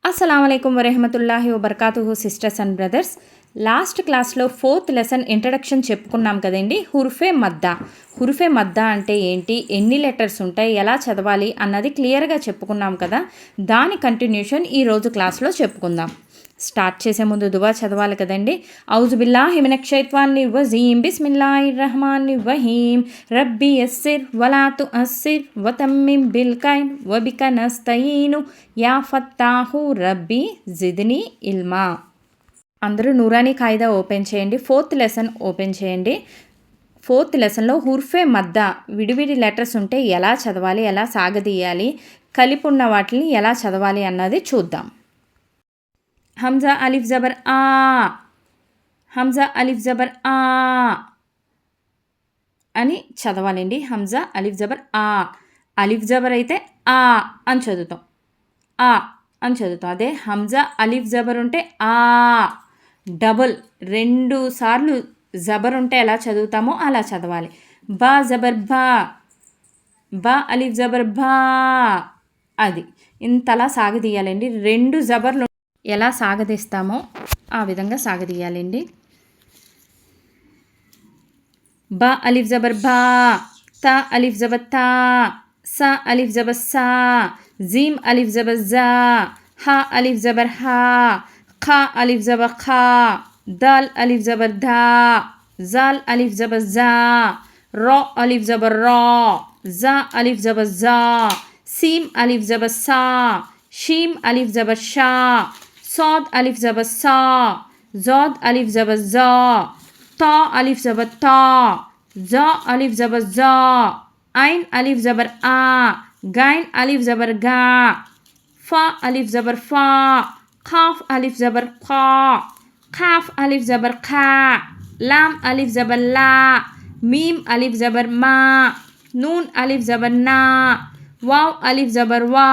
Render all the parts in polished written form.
అస్సలాముఅలైకుం వరహమతుల్లాహి వబర్కాతుహు sisters and brothers. Last క్లాస్లో 4th lesson introduction చెప్పుకున్నాం కదండి. హురుఫే మద్దా అంటే ఏంటి, ఎన్ని లెటర్స్ ఉంటాయి, ఎలా చదవాలి అన్నది క్లియర్గా చెప్పుకున్నాం కదా. దాని కంటిన్యూషన్ ఈరోజు క్లాస్లో చెప్పుకుందాం. స్టార్ట్ చేసే ముందు దువా చదవాలి కదండి. ఔజు బిల్లాహి మినష్ షైత్వానిర్ రజీమ్ బిస్మిల్లాహిర్ రహమానిర్ రహీం రబ్బి యస్సిర్ వలా తుఅస్సిర్ వతమ్మిమ్ బిల్ ఖైర్ వబిక నస్తయీను యా ఫత్తాహు రబ్బి జిద్ని ఇల్మా. అందరూ నూరానీ ఖాయిదా ఓపెన్ చేయండి. 4th లెసన్ ఓపెన్ చేయండి. 4th లెసన్లో హుర్ఫే మద్దా విడివిడి లెటర్స్ ఉంటే ఎలా చదవాలి, ఎలా సాగదీయాలి, కలిపి ఉన్న వాటిని ఎలా చదవాలి అన్నది చూద్దాం. హంజా అలిఫ్ జబర్ ఆ, హంజా అలిఫ్ జబర్ ఆ అని చదవాలండి. హంజా అలిఫ్ జబర్ ఆ. అలిఫ్ జబర్ అయితే ఆ అని చదువుతాం, ఆ అని చదువుతాం. అదే హంజా అలిఫ్ జబర్ ఉంటే ఆ, డబుల్ 2 సార్లు జబర్ ఉంటే ఎలా చదువుతామో అలా చదవాలి. బా జబర్ బా, బా అలిఫ్ జబర్ బా, అది ఇంతలా సాగదీయాలండి. 2 జబర్లు ఎలా సాగదీస్తామో ఆ విధంగా సాగదీయాలండి. బా అలిఫ్ జబర్ బా, తా అలిఫ్ జబర్ తా, సా అలిఫ్ జబర్ సా, జీమ్ అలిఫ్ జబర్ జా, హా అలిఫ్ జబర్ హా, ఖా అలిఫ్ జబర్ ఖా, దాల్ అలిఫ్ జబర్ దా, జాల్ అలిఫ్ జబర్ జా, రా అలిఫ్ జబర్ రా, జా అలిఫ్ జబర్ జా, సీమ్ అలిఫ్ జబర్ సా, షీమ్ అలిఫ్ జబర్ షా, صاد ألف زبر سا, زاد ألف زبر زا, تا ألف زبر تا, زا ألف زبر زا, عين ألف زبر آ, غين ألف زبر غا, فا ألف زبر فا, قاف ألف زبر قا, قاف ألف زبر قا, لام ألف زبر لا, ميم ألف زبر ما, نون ألف زبر نا, واو ألف زبر وا,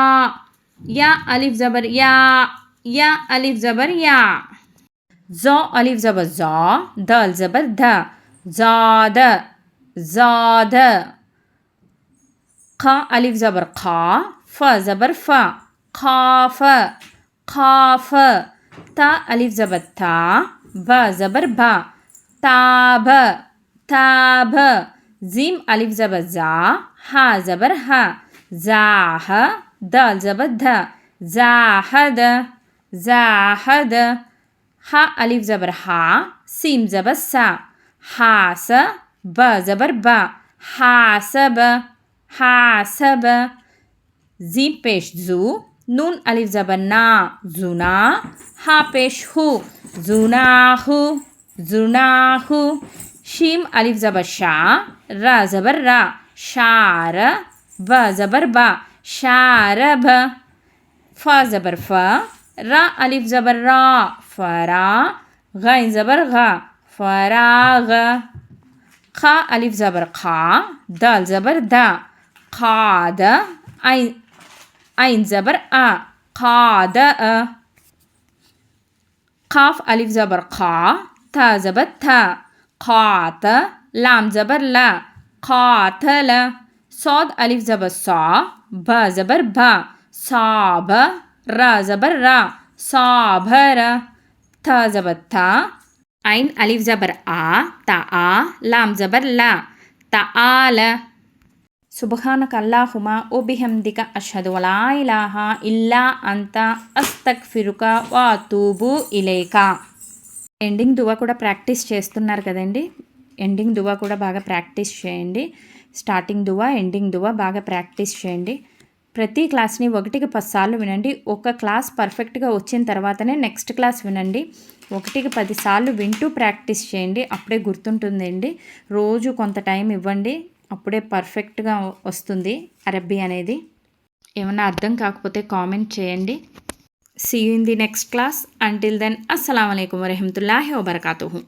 يا ألف زبر يا, या अलिफ ज़बर या, ज़ो अलिफ ज़बर ज़ा, दाल ज़बर धा, ज़ाद ज़ाद, ख़ा अलिफ ज़बर ख़ा, फ़ा ज़बर फ़ा, ख़ाफ़ ख़ाफ़, ता अलिफ ज़बर था, बा ज़बर बा, ताब ताब, ज़ीम अलिफ ज़बर ज़ा, हा ज़बर हा, ज़ाह, दाल ज़बर धा, ज़ाहद ज़ाहद, हा अलिफ ज़बर हा, सीम ज़बर सा, हास, बा ज़बर बा, हासब हासब, ज़ीम पेश ज़ू, नून अलिफ ज़बर ना, ज़ुना, हा पेश हु, ज़ुनाहु ज़ुनाहु, शीम अलिफ ज़बर शा, रा ज़बर रा, शार, बा ज़बर बा, शारब, फा ज़बर फा, रा अलिफ ज़बर रा, फरा, गैन ज़बर गा, फराग, खा अलिफ ज़बर खा, दाल ज़बर दा, खाद, ऐन ज़बर आ, खाद, काफ अलिफ ज़बर खा, था ज़बर था, खात, लाम ज़बर ला, खातल, सौद अलिफ ज़बर सा, बा ज़बर बा, साब, रा ज़बर रा, साभर, था ज़बर था, ऐन अलिफ ज़बर आ, ता, लाम ज़बर ला, ताल. सुबहानक अल्लाहुम्मा व बिहम्दिका अशहदु अला इलाहा इल्ला अंता अस्तगफिरुका व अतूबु इलैका. ఎండింగ్ దువా కూడా ప్రాక్టీస్ చేస్తున్నారు కదండి. ఎండింగ్ దువా కూడా బాగా ప్రాక్టీస్ చేయండి. స్టార్టింగ్ దువా, ఎండింగ్ దువా బాగా ప్రాక్టీస్ చేయండి. ప్రతి క్లాస్ని 1కి 10 సార్లు వినండి. ఒక క్లాస్ పర్ఫెక్ట్గా వచ్చిన తర్వాతనే నెక్స్ట్ క్లాస్ వినండి. 1కి 10 సార్లు వింటూ ప్రాక్టీస్ చేయండి. అప్పుడే గుర్తుంటుందండి. రోజు కొంత టైం ఇవ్వండి, అప్పుడే పర్ఫెక్ట్గా వస్తుంది అరబ్బీ అనేది. ఏమన్నా అర్థం కాకపోతే కామెంట్ చేయండి. See you in the next class. Until then అస్సలాము అలైకుం వరహమతుల్లాహి వబర్కాతుహు.